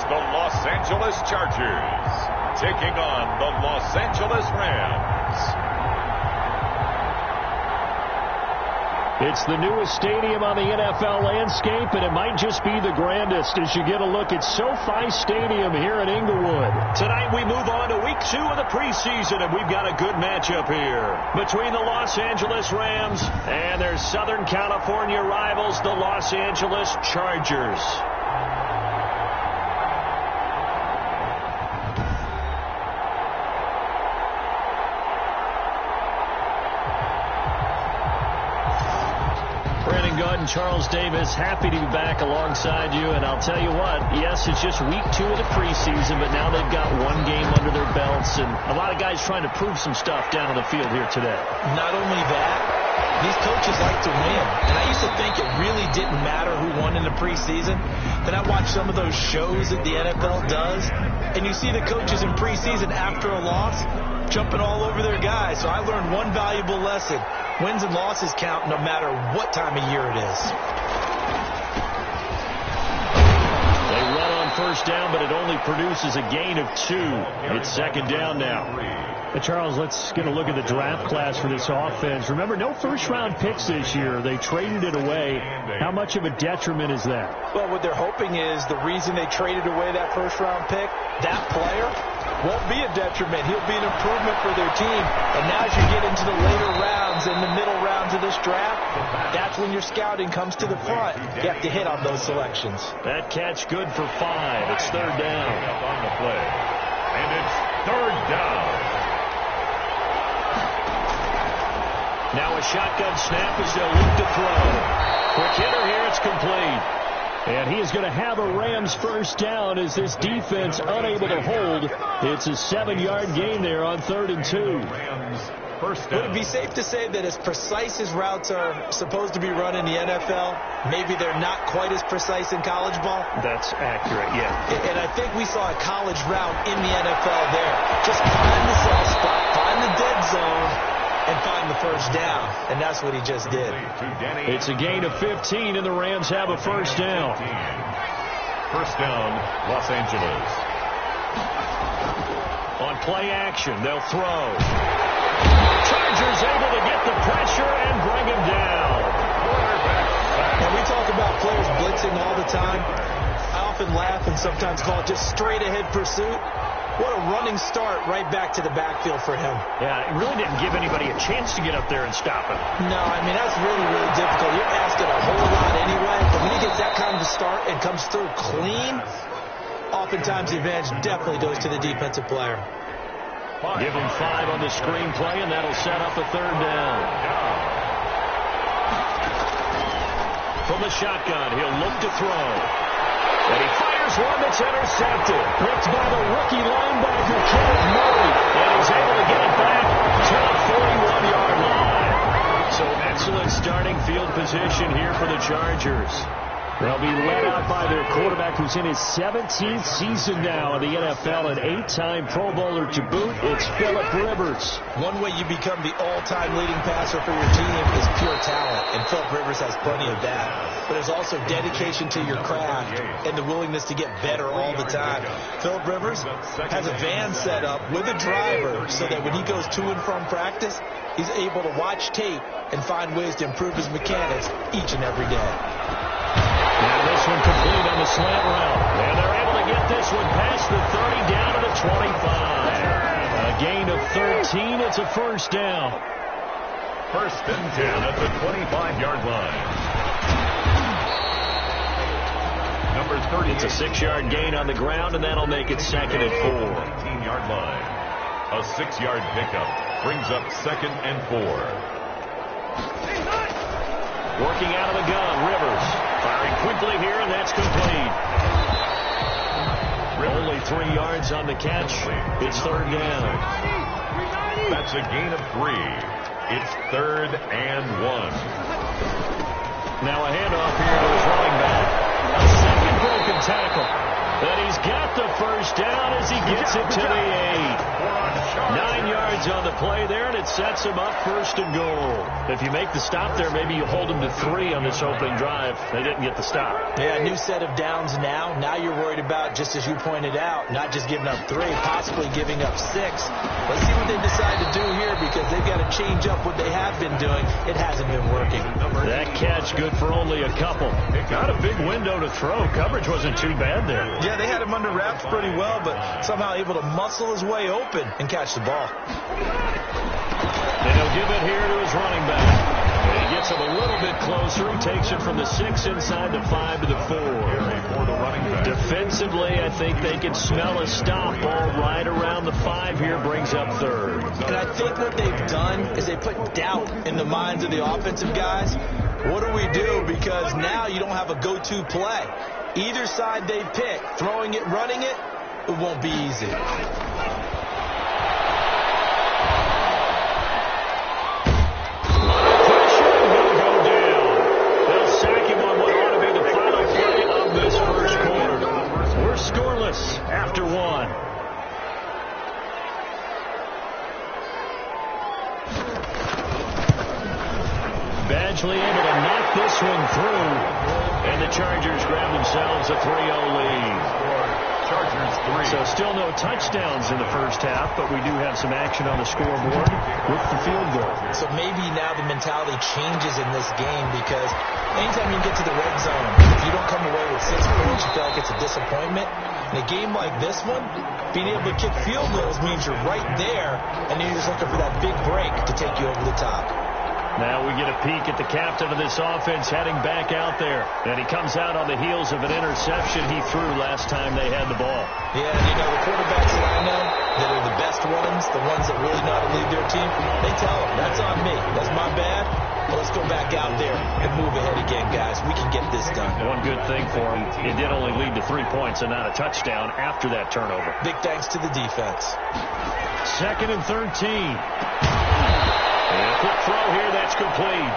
the Los Angeles Chargers taking on the Los Angeles Rams. It's the newest stadium on the NFL landscape, and it might just be the grandest as you get a look at SoFi Stadium here in Inglewood. Tonight we move on to week 2 of the preseason, and we've got a good matchup here between the Los Angeles Rams and their Southern California rivals, the Los Angeles Chargers. Charles Davis, happy to be back alongside you, and I'll tell you what, yes, it's just week 2 of the preseason, but now they've got one game under their belts, and a lot of guys trying to prove some stuff down on the field here today. Not only that, these coaches like to win, and I used to think it really didn't matter who won in the preseason. Then I watched some of those shows that the NFL does, and you see the coaches in preseason after a loss jumping all over their guys. So I learned one valuable lesson. Wins and losses count no matter what time of year it is. They run on first down, but it only produces a gain of 2. It's second down now. Charles, let's get a look at the draft class for this offense. Remember, no first-round picks this year. They traded it away. How much of a detriment is that? Well, what they're hoping is the reason they traded away that first-round pick, that player won't be a detriment. He'll be an improvement for their team. And now as you get into the later rounds and the middle rounds of this draft, that's when your scouting comes to the front. You have to hit on those selections. That catch good for 5. It's third down. On the play. And it's third down. Now a shotgun snap as they'll look to throw. Quick hitter here, it's complete. And he is going to have a Rams first down as this defense unable to hold. It's a 7-yard gain there on 3rd and 2. Would it be safe to say that as precise as routes are supposed to be run in the NFL, maybe they're not quite as precise in college ball? That's accurate, yeah. And I think we saw a college route in the NFL there. Just find the soft spot, find the dead zone, and find the first down. And that's what he just did. It's a gain of 15, and the Rams have a first down. First down, Los Angeles. On play action, they'll throw. Chargers able to get the pressure and bring him down. And we talk about players blitzing all the time. I often laugh and sometimes call it just straight-ahead pursuit. What a running start right back to the backfield for him. Yeah, it really didn't give anybody a chance to get up there and stop him. No, I mean, that's really, really difficult. You're asking a whole lot anyway, but when he gets that kind of a start and comes through clean, oftentimes the advantage definitely goes to the defensive player. Give him 5 on the screen play, and that'll set up a third down. From the shotgun, he'll look to throw. And he fires one that's intercepted. Picked by the rookie linebacker, Kenneth Murray. And he's able to get it back to the 41-yard line. So excellent starting field position here for the Chargers. They'll be led out by their quarterback who's in his 17th season now in the NFL, an 8-time Pro Bowler to boot. It's Phillip Rivers. One way you become the all-time leading passer for your team is pure talent, and Phillip Rivers has plenty of that. But there's also dedication to your craft and the willingness to get better all the time. Phillip Rivers has a van set up with a driver so that when he goes to and from practice, he's able to watch tape and find ways to improve his mechanics each and every day. Now this one complete on the slant route. And they're able to get this one past the 30 down to the 25. A gain of 13. It's a first down. First and 10 at the 25-yard line. Number 30. It's a 6-yard gain on the ground, and that'll make it second and 4. 18-yard line. A 6-yard pickup brings up second and 4. Working out of the gun, Rivers. Firing quickly here, and that's complete. Only 3 yards on the catch. It's third down. That's a gain of 3. It's third and 1. Now a handoff here to his running back. A second broken tackle. And he's got the first down as he gets it to the 8. 9 yards yards on the play there, and it sets him up 1st and goal. If you make the stop there, maybe you hold them to 3 on this opening drive. They didn't get the stop. Yeah, new set of downs now. Now you're worried about, just as you pointed out, not just giving up 3, possibly giving up 6. Let's see what they decide to do here, because they've got to change up what they have been doing. It hasn't been working. That catch good for only a couple. Got a big window to throw. Coverage wasn't too bad there. Yeah, they had him under wraps pretty well, but somehow able to muscle his way open and catch the ball. And he'll give it here to his running back. And he gets him a little bit closer. He takes it from the 6 inside the 5 to the 4. Defensively, I think they can smell a stop ball right around the 5 here. Brings up 3rd. And I think what they've done is they put doubt in the minds of the offensive guys. What do we do? Because now you don't have a go-to play. Either side they pick, throwing it, running it, it won't be easy. After 1. Badgley able to knock this one through, and the Chargers grab themselves a 3-0 lead. Chargers 3. So still no touchdowns in the first half, but we do have some action on the scoreboard with the field goal. So maybe now the mentality changes in this game, because anytime you get to the red zone, if you don't come away with 6 points, you feel like it's a disappointment. In a game like this one, being able to kick field goals means you're right there, and then you're just looking for that big break to take you over the top. Now we get a peek at the captain of this offense heading back out there. And he comes out on the heels of an interception he threw last time they had the ball. Yeah, you know, the quarterbacks that I know that are the best ones, the ones that really know how to lead their team, they tell them, that's on me. That's my bad. But let's go back out there and move ahead again, guys. We can get this done. One good thing for him, it did only lead to 3 points and not a touchdown after that turnover. Big thanks to the defense. 2nd and 13. And a quick throw here, that's complete.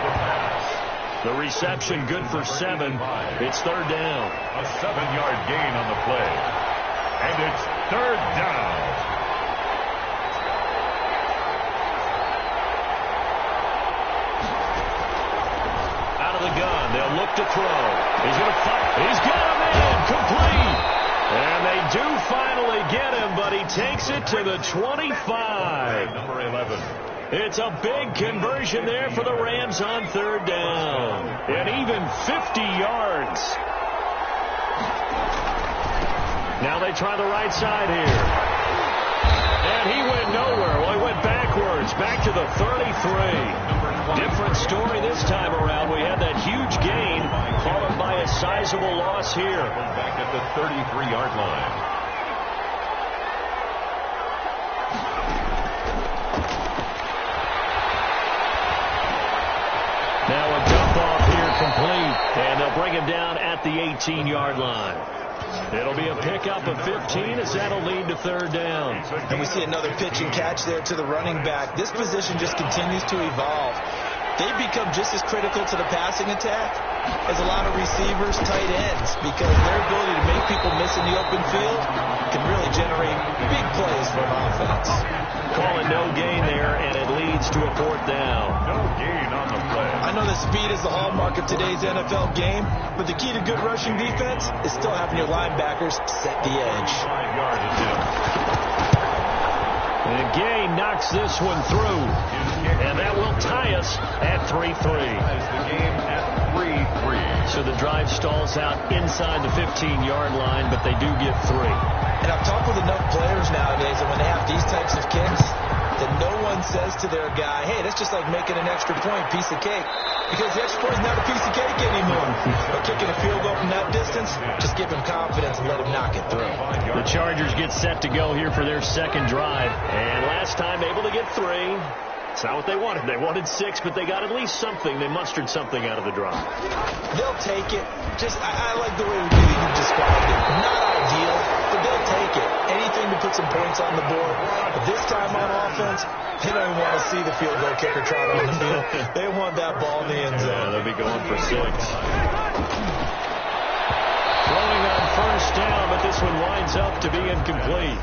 The reception good for 7. It's 3rd down. A 7-yard gain on the play. And it's 3rd down. Out of the gun, they'll look to throw. He's going to fire. He's got him in, complete. And they do finally get him, but he takes it to the 25. Number 11. It's a big conversion there for the Rams on 3rd down. And even 50 yards. Now they try the right side here. And he went nowhere. Well, he went backwards, back to the 33. Different story this time around. We had that huge gain, followed by a sizable loss here. Back at the 33-yard line. Now a dump off here complete, and they'll bring him down at the 18-yard line. It'll be a pickup of 15 as that'll lead to 3rd down. And we see another pitch and catch there to the running back. This position just continues to evolve. They've become just as critical to the passing attack as a lot of receivers, tight ends, because their ability to make people miss in the open field can really generate big plays for an offense. Calling no gain there, and it leads to a 4th down. No gain on the play. I know that speed is the hallmark of today's NFL game, but the key to good rushing defense is still having your linebackers set the edge. 5-yard attempt. And Gay knocks this one through, and that will tie us at 3-3. Ties the game at 3-3. So the drive stalls out inside the 15-yard line, but they do get 3. And I've talked with enough players nowadays that when they have these types of kicks, that no one says to their guy, hey, that's just like making an extra point, piece of cake. Because the extra point is not a piece of cake anymore. But kicking a field goal from that distance, just give him confidence and let him knock it through. The Chargers get set to go here for their 2nd drive. And last time able to get 3. It's not what they wanted. They wanted 6, but they got at least something. They mustered something out of the drive. They'll take it. I like the way you described it. Not ideal, but they'll take it. Anything to put some points on the board. But this time on offense, they don't even want to see the field goal kicker trot on the field. They want that ball in the end zone. Yeah, they'll be going for 6. Throwing on 1st down, but this one winds up to be incomplete.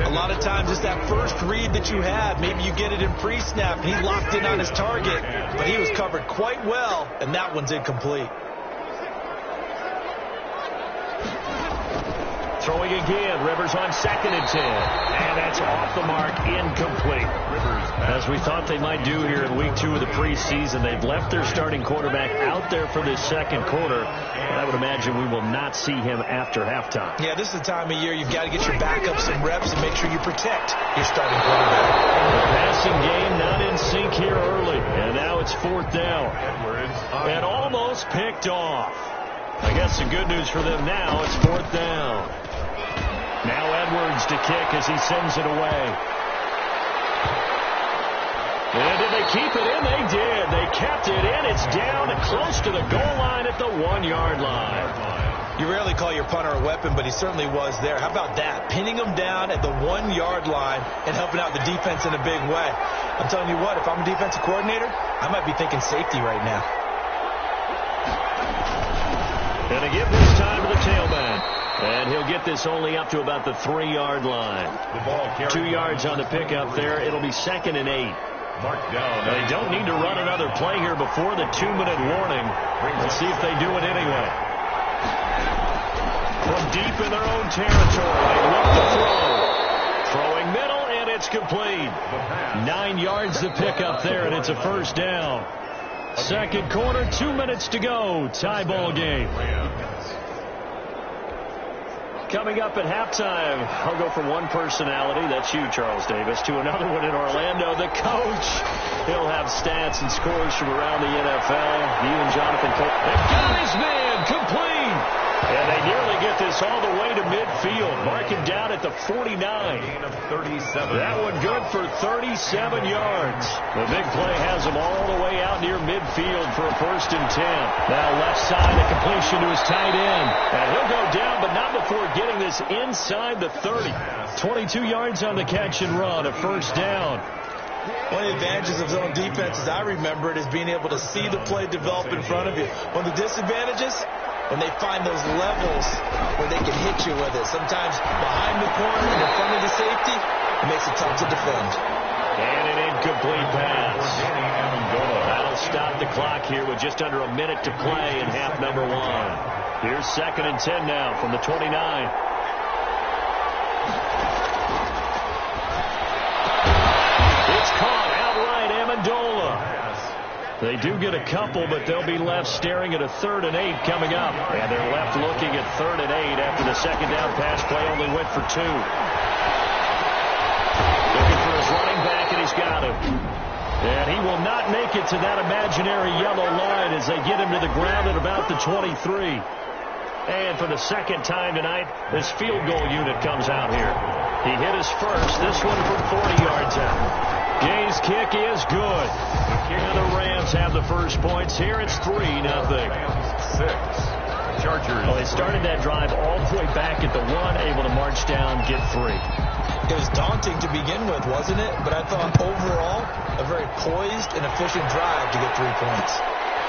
A lot of times it's that first read that you have. Maybe you get it in pre-snap. He locked in on his target, but he was covered quite well, and that one's incomplete. Throwing again, Rivers on 2nd and 10. And that's off the mark, incomplete. As we thought they might do here in week 2 of the preseason, they've left their starting quarterback out there for this second quarter. And I would imagine we will not see him after halftime. Yeah, this is the time of year you've got to get your backup some reps and make sure you protect your starting quarterback. The passing game not in sync here early. And now it's 4th down. And almost picked off. I guess the good news for them now, it's 4th down. Now Edwards to kick as he sends it away. And did they keep it in? They did. They kept it in. It's down close to the goal line at the 1-yard line. You rarely call your punter a weapon, but he certainly was there. How about that? Pinning him down at the 1-yard line and helping out the defense in a big way. I'm telling you what, if I'm a defensive coordinator, I might be thinking safety right now. And to give this time to the tailback. And he'll get this only up to about the 3-yard line. 2 yards on the pickup there. It'll be 2nd and 8. They don't need to run another play here before the 2-minute warning. Let's see if they do it anyway. From deep in their own territory, they look to throw. Throwing middle, and it's complete. 9 yards to pick up there, and it's a 1st down. Second quarter, 2 minutes to go. Tie ball game. Coming up at halftime, I'll go from one personality, that's you, Charles Davis, to another one in Orlando, the coach. He'll have stats and scores from around the NFL. You and Jonathan Cole. They've got his man, complete. And they nearly get this all the way to midfield. Mark him down at the 49. That one good for 37 yards. The big play has him all the way out near midfield for a 1st and 10. Now left side, a completion to his tight end. And he'll go down, but not before getting this inside the 30. 22 yards on the catch and run, a 1st down. One of the advantages of zone defense, as I remember it, is being able to see the play develop in front of you. One of the disadvantages, when they find those levels where they can hit you with it. Sometimes behind the corner and in front of the safety, it makes it tough to defend. And an incomplete pass. That'll stop the clock here with just under a minute to play in half number 1. Here's 2nd and 10 now from the 29. It's caught outright, Amendola. They do get a couple, but they'll be left staring at a 3rd and 8 coming up. And they're left looking at 3rd and 8 after the 2nd down pass play only went for 2. Looking for his running back, and he's got him. And he will not make it to that imaginary yellow line as they get him to the ground at about the 23. And for the 2nd time tonight, this field goal unit comes out here. He hit his first, this one from 40 yards out. Gay's kick is good. And the Rams have the first points here. It's 3-0. Chargers. Well, they started that drive all the way back at the 1, able to march down, get 3. It was daunting to begin with, wasn't it? But I thought overall, a very poised and efficient drive to get 3 points.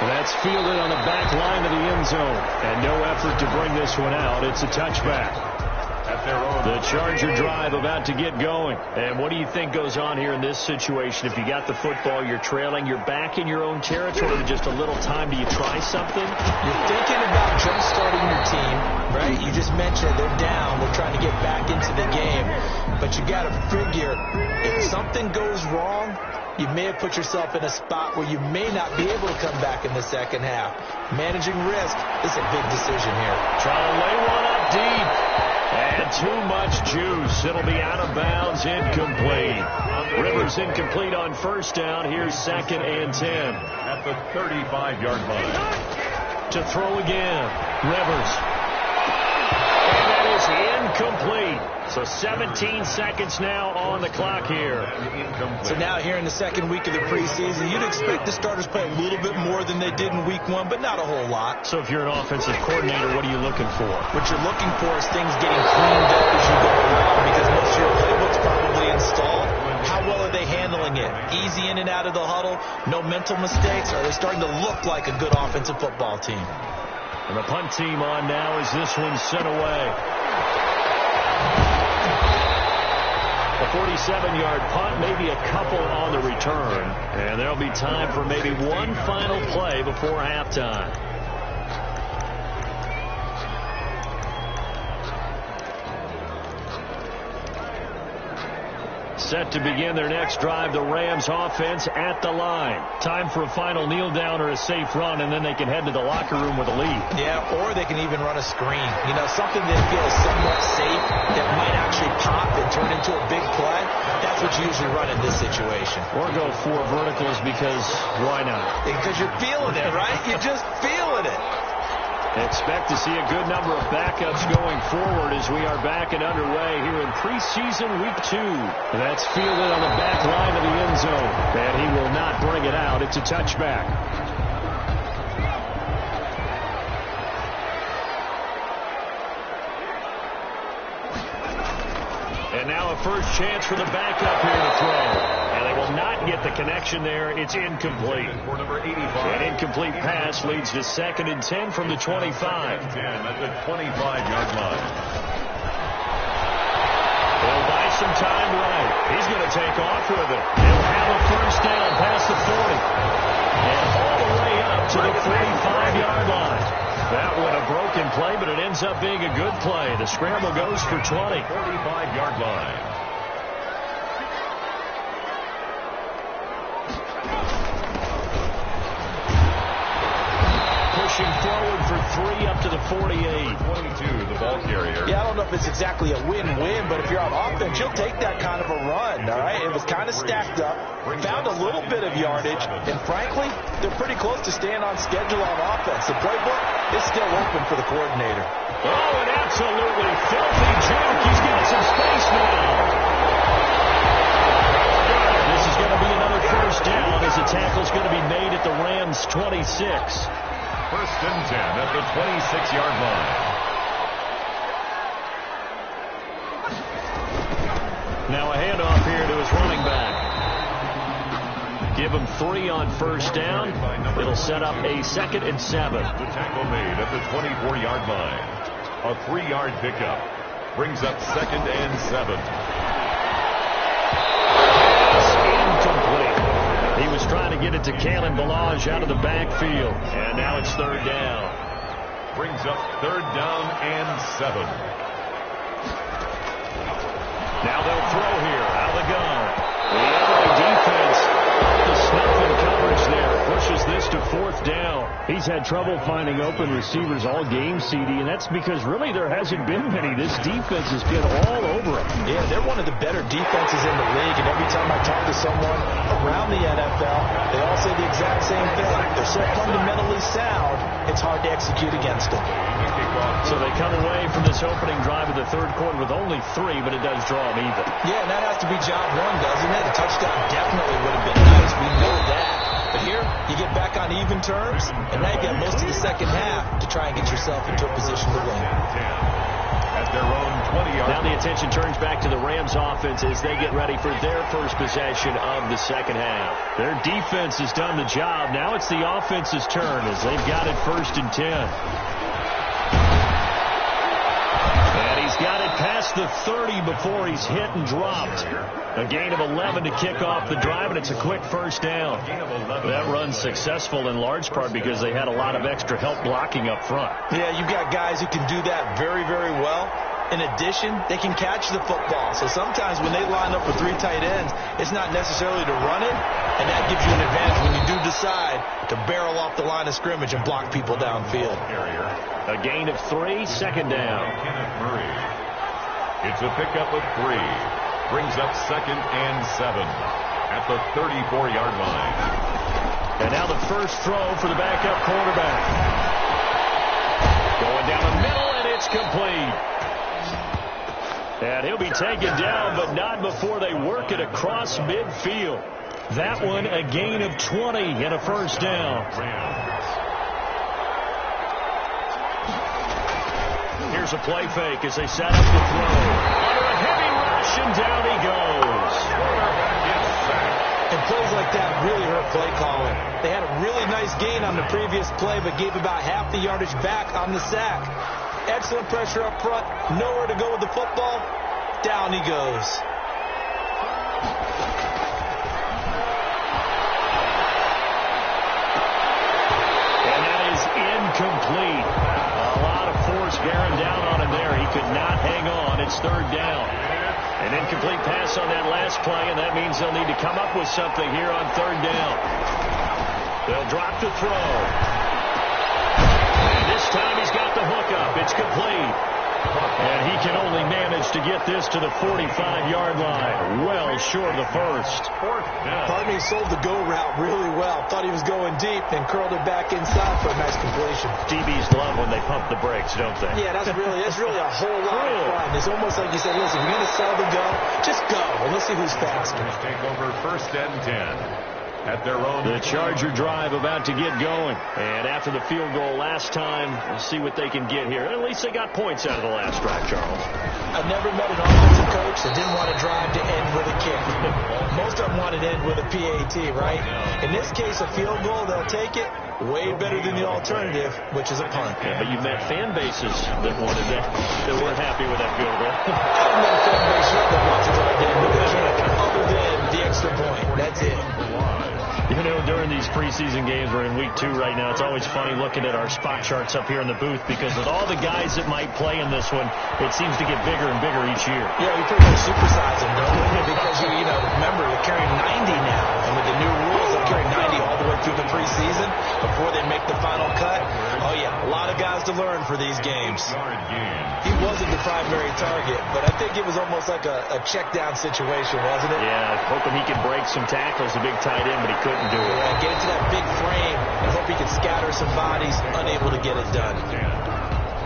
That's fielded on the back line of the end zone. And no effort to bring this one out. It's a touchback. The Charger drive about to get going. And what do you think goes on here in this situation? If you got the football, you're trailing, you're back in your own territory with just a little time. Do you try something? You're thinking about jump-starting your team, right? You just mentioned they're down. They're trying to get back into the game. But you got to figure, if something goes wrong, you may have put yourself in a spot where you may not be able to come back in the second half. Managing risk is a big decision here. Trying to lay one up deep. And too much juice. It'll be out of bounds, incomplete. Rivers incomplete on 1st down. Here's 2nd and 10. At the 35-yard line. To throw again. Rivers. And that is incomplete. So 17 seconds now on the clock here. So now here in the 2nd week of the preseason, you'd expect the starters play a little bit more than they did in week 1, but not a whole lot. So if you're an offensive coordinator, what are you looking for? What you're looking for is things getting cleaned up as you go around, because most of your playbook's probably installed. How well are they handling it? Easy in and out of the huddle, no mental mistakes, or are they starting to look like a good offensive football team? And the punt team on now as this one's sent away. 47-yard punt, maybe a couple on the return. And there'll be time for maybe one final play before halftime. Set to begin their next drive, the Rams offense at the line. Time for a final kneel down or a safe run, and then they can head to the locker room with a lead. Yeah, or they can even run a screen. You know, something that feels somewhat safe that might actually pop and turn into a big play. That's what you usually run in this situation. Or go 4 verticals because why not? Because you're feeling it, right? You're just feeling it. Expect to see a good number of backups going forward as we are back and underway here in preseason week 2. That's fielded on the back line of the end zone. And he will not bring it out. It's a touchback. And now a first chance for the backup here to throw. And they will not get the connection there. It's incomplete. An incomplete pass leads to 2nd and 10 from the 25. 10 at the 25-yard line. He'll buy some time right. He's going to take off with it. He'll have a first down past the 40. And all the way up to the 45-yard line. That one a broken play, but it ends up being a good play. The scramble goes for 20. 45-yard line. Pushing forward for 3 up to the 48. 22, the ball carrier. Yeah, I don't know if it's exactly a win-win, but if you're on offense, you'll take that kind of a run, all right? It was kind of stacked up, found a little bit of yardage, and frankly, they're pretty close to staying on schedule on offense. The playbook is still open for the coordinator. Oh, an absolutely filthy jump. He's got some space now. This is going to be another first down as the tackle's going to be made at the Rams' 26. 1st and 10 at the 26-yard line. Now a handoff here to his running back. Give him 3 on first down. It'll set up a 2nd and 7. The tackle made at the 24-yard line. A 3-yard pickup. Brings up 2nd and 7. Incomplete. He was trying to get it to Kalen Ballage out of the backfield. And now it's 3rd down. Brings up 3rd down and 7. Now they'll throw here out of the gun. The LA defense off the snuff in coverage there. Pushes this to 4th down. He's had trouble finding open receivers all game, CD, and that's because really there hasn't been many. This defense has been all over him. Yeah, they're one of the better defenses in the league, and every time I talk to someone around the NFL, they all say the exact same thing. They're so fundamentally sound, it's hard to execute against them. So they come away from this opening drive of the 3rd quarter with only 3, but it does draw them even. Yeah, and that has to be job 1, doesn't it? A touchdown definitely would have been nice. We know that. But here, you get back on even terms, and now you got most of the second half to try and get yourself into a position to win. At their own 20-yard. Now the attention turns back to the Rams offense as they get ready for their first possession of the second half. Their defense has done the job. Now it's the offense's turn as they've got it 1st and 10. Got it past the 30 before he's hit and dropped. A gain of 11 to kick off the drive, and it's a quick first down. That run's successful in large part because they had a lot of extra help blocking up front. Yeah, you've got guys who can do that very, very well. In addition, they can catch the football. So sometimes when they line up with 3 tight ends, it's not necessarily to run it, and that gives you an advantage when you do decide to barrel off the line of scrimmage and block people downfield. A gain of 3, 2nd down. It's a pickup of 3. Brings up 2nd and 7 at the 34-yard line. And now the first throw for the backup quarterback. Going down the middle, and it's complete. And he'll be taken down, but not before they work it across midfield. That one a gain of 20 and a first down. Here's a play fake as they set up the throw. Under a heavy rush, and down he goes. And plays like that really hurt play calling. They had a really nice gain on the previous play, but gave about half the yardage back on the sack. Excellent pressure up front. Nowhere to go with the football. Down he goes. not hang on. It's third down. An incomplete pass on that last play, and that means they'll need to come up with something here on third down. They'll drop the throw. And this time he's got the hook up. It's complete. And he can only manage to get this to the 45-yard line. Well short of the first. Pardon me, sold the go route really well. Thought he was going deep and curled it back inside for a nice completion. DBs love when they pump the brakes, don't they? Yeah, that's really a whole lot of fun. It's almost like you said, listen, if you're going to sell the go, just go. And let's see who's faster. Take over first and 10. At their own. The Charger drive about to get going. And after the field goal last time, we'll see what they can get here. At least they got points out of the last drive, Charles. I've never met an offensive coach that didn't want to drive to end with a kick. Most of them wanted to end with a PAT, right? In this case, a field goal, they'll take it. Way better than the alternative, which is a punt. Yeah, but you've met fan bases that wanted that weren't happy with that field goal. I've met a fan base that wants to drive to end with a kick, other than the extra point. That's it. You know, during these preseason games, we're in week 2 right now, it's always funny looking at our spot charts up here in the booth because with all the guys that might play in this one, it seems to get bigger and bigger each year. Yeah, we pretty much supersize them, don't we? Because, remember, they're carrying 90 now. And with the new rules, they're carrying 90 all the way through the preseason before they make the final cut. Oh, yeah, a lot of guys to learn for these games. He wasn't the primary target, but I think it was almost like a check-down situation, wasn't it? Yeah, hoping he could break some tackles, the big tight end, but he couldn't do it. Yeah, get into that big frame and hope he could scatter some bodies, unable to get it done.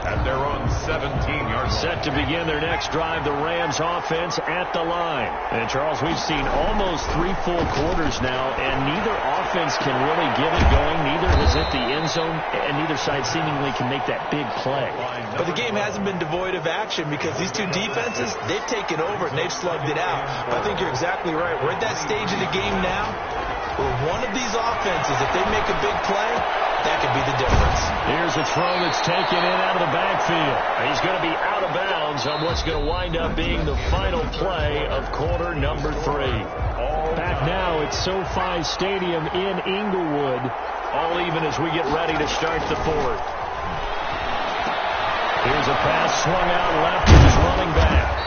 At their own 17-yard line. Set to begin their next drive, the Rams offense at the line. And, Charles, we've seen almost 3 full quarters now, and neither offense can really get it going. Neither has hit the end zone, and neither side seemingly can make that big play. But the game hasn't been devoid of action because these two defenses, they've taken over and they've slugged it out. But I think you're exactly right. We're at that stage of the game now where one of these offenses, if they make a big play, that could be the difference. Here's a throw that's taken in out of the backfield. He's going to be out of bounds on what's going to wind up being the final play of quarter number 3. Back now at SoFi Stadium in Inglewood, all even as we get ready to start the 4th. Here's a pass swung out left to his running back.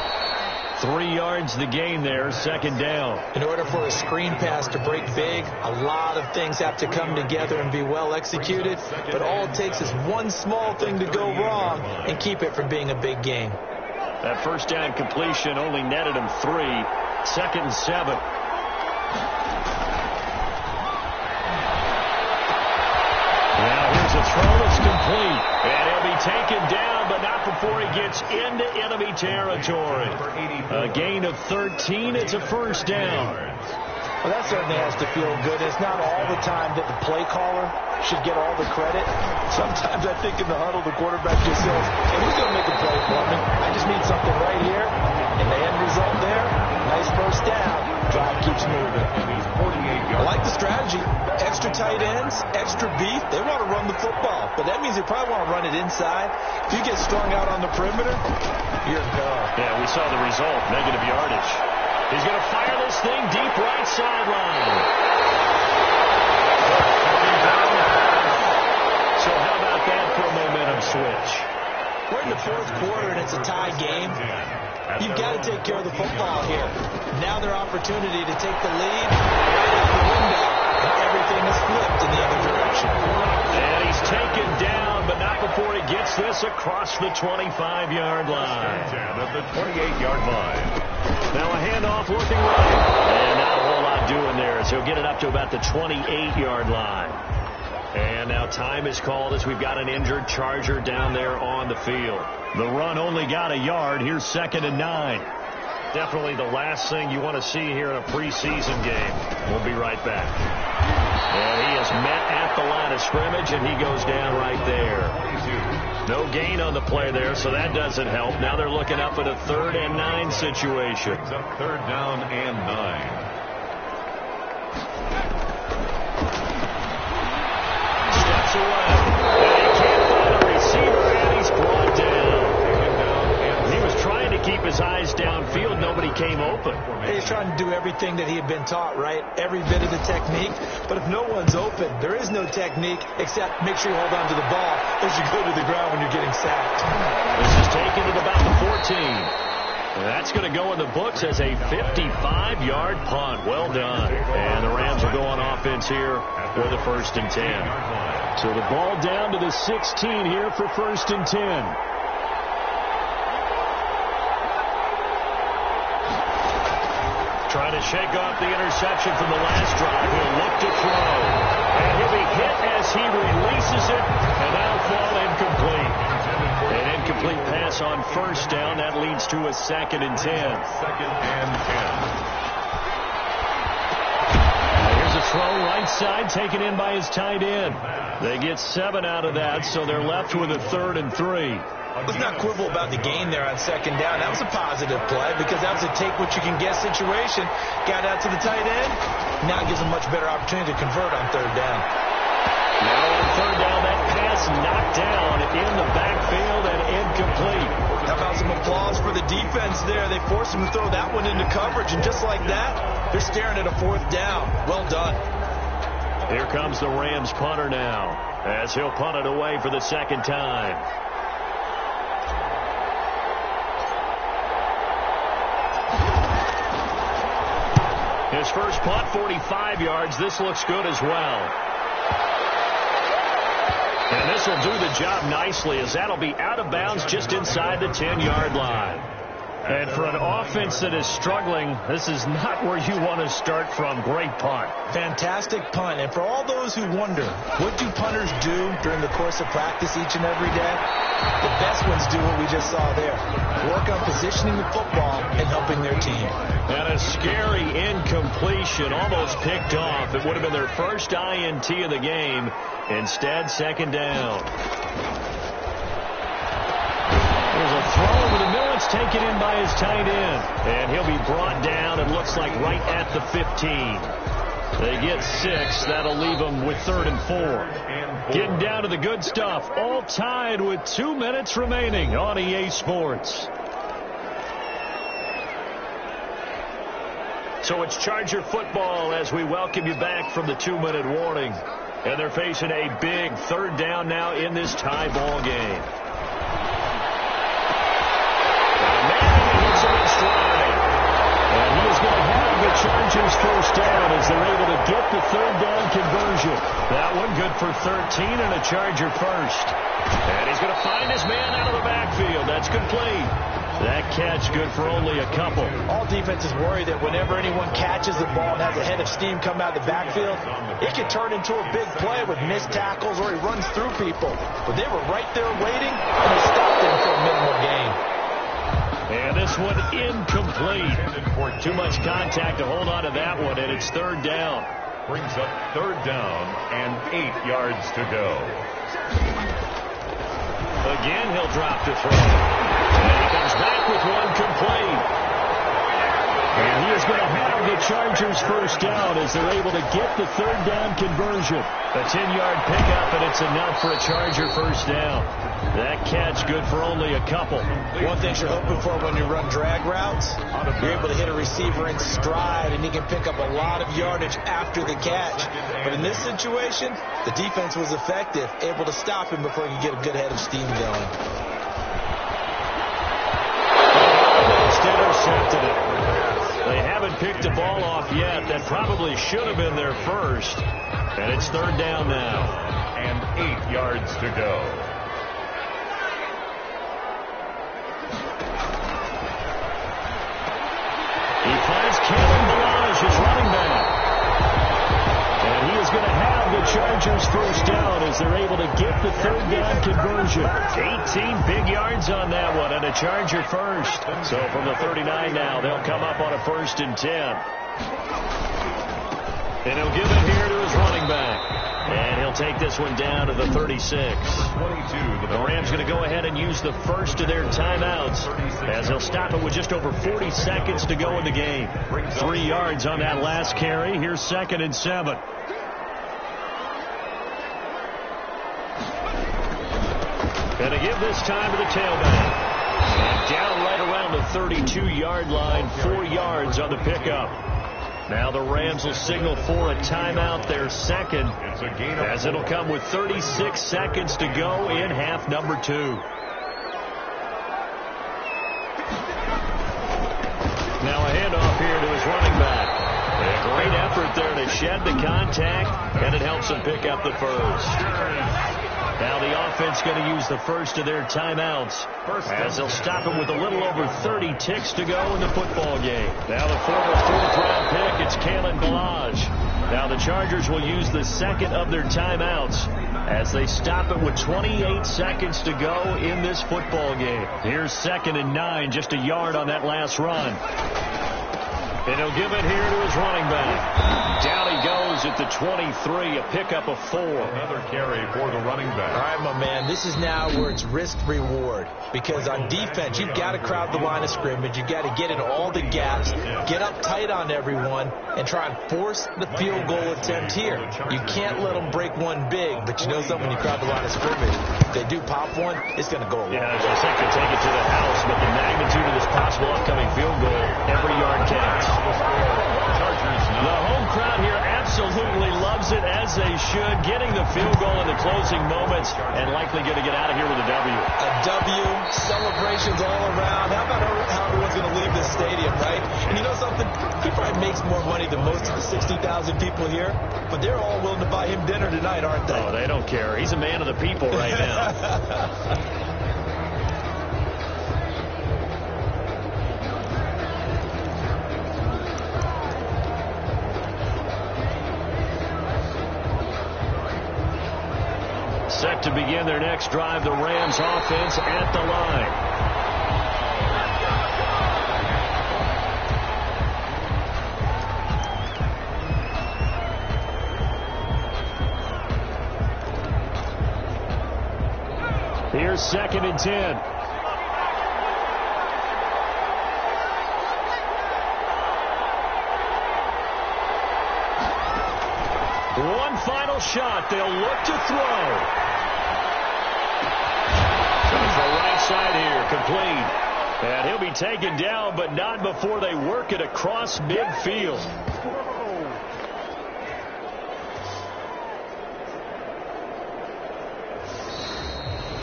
3 yards the gain there, second down. In order for a screen pass to break big, a lot of things have to come together and be well executed. But all it takes is one small thing to go wrong and keep it from being a big gain. That first down completion only netted him 3. Second and 7. Now here's a throw that's complete. And he'll be taken down, but not before he gets into enemy territory. A gain of 13. It's a first down. Well, that certainly has to feel good. It's not all the time that the play caller should get all the credit. Sometimes I think in the huddle, the quarterback just says, hey, who's going to make a play for me? I just need something right here. And the end result there, nice first down. Drive keeps moving. I like the strategy. Extra tight ends, extra beef. They want to run the football. But that means they probably want to run it inside. If you get strung out on the perimeter, you're gone. Yeah, we saw the result. Negative yardage. He's going to fire this thing deep right sideline. So how about that for a momentum switch? We're in the 4th quarter and it's a tie game. You've got to take care of the football here. Now their opportunity to take the lead right out the window, and everything is flipped in the other direction. And he's taken down, but not before he gets this across the 25-yard line. At the 28-yard line. Now a handoff looking right. And not a whole lot doing there, so he'll get it up to about the 28-yard line. And now time is called as we've got an injured Charger down there on the field. The run only got a yard. Here's 2nd and 9. Definitely the last thing you want to see here in a preseason game. We'll be right back. And he is met at the line of scrimmage, and he goes down right there. No gain on the play there, so that doesn't help. Now they're looking up at a 3rd and 9 situation. It's a 3rd down and 9. Steps away. And he can't find a receiver, and he's brought down. He was trying to keep his eyes downfield. Nobody came open. He's trying to do everything that he had been taught, right? Every bit of the technique. But if no one's open, there is no technique except make sure you hold on to the ball as you go to the ground when you're getting sacked. This is taken at about the 14. That's going to go in the books as a 55-yard punt. Well done. And the Rams will go on offense here with a 1st and 10. So the ball down to the 16 here for 1st and 10. Trying to shake off the interception from the last drive. He'll look to throw. And he'll be hit as he releases it. And that'll fall incomplete. An incomplete pass on 1st down. That leads to a 2nd and 10. 2nd and 10. Here's a throw right side taken in by his tight end. They get 7 out of that, so they're left with a 3rd and 3. Let's not quibble about the gain there on 2nd down. That was a positive play because that was a take-what-you-can-get situation. Got out to the tight end. Now it gives him a much better opportunity to convert on 3rd down. Now on 3rd down, that pass knocked down in the backfield and incomplete. How about some applause for the defense there? They forced him to throw that one into coverage, and just like that, they're staring at a 4th down. Well done. Here comes the Rams punter now as he'll punt it away for the 2nd time. His first punt, 45 yards. This looks good as well. And this will do the job nicely as that'll be out of bounds just inside the 10-yard line. And for an offense that is struggling, this is not where you want to start from. Great punt. Fantastic punt. And for all those who wonder, what do punters do during the course of practice each and every day? The best ones do what we just saw there. Work on positioning the football and helping their team. And a scary incompletion, almost picked off. It would have been their first INT of the game. Instead, 2nd down. There's a throw over the middle. It's taken in by his tight end. And he'll be brought down, it looks like, right at the 15. They get 6. That'll leave them with 3rd and 4. Getting down to the good stuff. All tied with 2 minutes remaining on EA Sports. So it's Charger football as we welcome you back from the 2-minute warning. And they're facing a big 3rd down now in this tie ball game. And he is going to have the Chargers 1st down as they're able to get the 3rd down conversion. That one good for 13 and a Charger 1st. And he's going to find his man out of the backfield. That's complete. That catch good for only a couple. All defenses worry that whenever anyone catches the ball and has a head of steam come out of the backfield, it can turn into a big play with missed tackles or he runs through people. But they were right there waiting, and they stopped him for a minimal gain. And this one incomplete. Too much contact to hold on to that one, and it's 3rd down. Brings up 3rd down and 8 yards to go. Again, he'll drop to throw. And he comes back with one complete. And he is going to have the Chargers 1st down as they're able to get the 3rd down conversion. A 10-yard pickup, and it's enough for a Charger 1st down. That catch good for only a couple. One thing you're hoping for when you run drag routes, you're able to hit a receiver in stride, and he can pick up a lot of yardage after the catch. But in this situation, the defense was effective, able to stop him before he could get a good head of steam going. Almost intercepted it. They haven't picked the ball off yet. That probably should have been their first. And it's 3rd down now. And 8 yards to go. He finds Kalen Balaj, his running back. And he is going to have the Chargers 1st down as they're able to get the 3rd down conversion. 18 big yards on that one and a Charger 1st. So from the 39 now, they'll come up on a 1st and 10. And he'll give it here to his running back. And he'll take this one down to the 36. The Rams going to go ahead and use the first of their timeouts as they'll stop it with just over 40 seconds to go in the game. 3 yards on that last carry. Here's 2nd and 7. And to give this time to the tailback. And down right around around the 32-yard line, 4 yards on the pickup. Now the Rams will signal for a timeout, their second, as it'll come with 36 seconds to go in half number 2. Now a handoff here to his running back. A great effort there to shed the contact, and it helps him pick up the first. Now the offense going to use the first of their timeouts as they'll stop it with a little over 30 ticks to go in the football game. Now the former 4th-round pick, it's Kalen Ballage. Now the Chargers will use the second of their timeouts as they stop it with 28 seconds to go in this football game. Here's 2nd and 9, just a yard on that last run. And he'll give it here to his running back. Down he goes at the 23, a pickup of 4. Another carry for the running back. All right, my man, this is now where it's risk-reward. Because on defense, you've got to crowd the line of scrimmage. You've got to get in all the gaps, get up tight on everyone, and try and force the field goal attempt here. You can't let them break one big, but you know something, when you crowd the line of scrimmage, if they do pop one, it's going to go a long way. Yeah, I just think they take it to the house, but the magnitude of this possible upcoming field goal, every yard counts. The home crowd here absolutely loves it, as they should, getting the field goal in the closing moments and likely going to get out of here with a W. A W, celebrations all around. How about how everyone's going to leave this stadium, right? And you know something? He probably makes more money than most of the 60,000 people here, but they're all willing to buy him dinner tonight, aren't they? Oh, they don't care. He's a man of the people right now. Set to begin their next drive, the Rams offense at the line. Here's 2nd and 10. One final shot. They'll look to throw. The right side here, complete. And he'll be taken down, but not before they work it across midfield.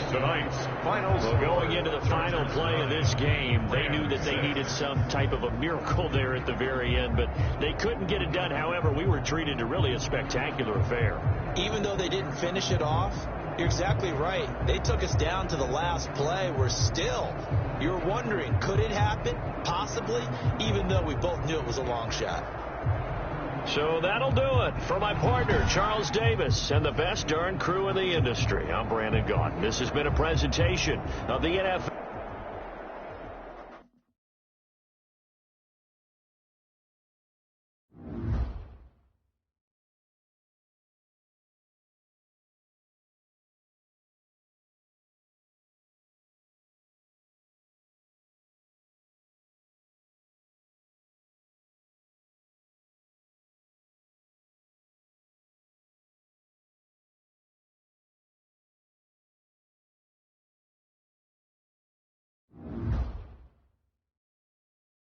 Tonight's final Well, going into the final play of this game, they knew that they needed some type of a miracle there at the very end, but they couldn't get it done. However, we were treated to really a spectacular affair. Even though they didn't finish it off, you're exactly right. They took us down to the last play. We're still, you're wondering, could it happen? Possibly, even though we both knew it was a long shot. So that'll do it. For my partner, Charles Davis, and the best darn crew in the industry, I'm Brandon Gaudin. This has been a presentation of the NFL.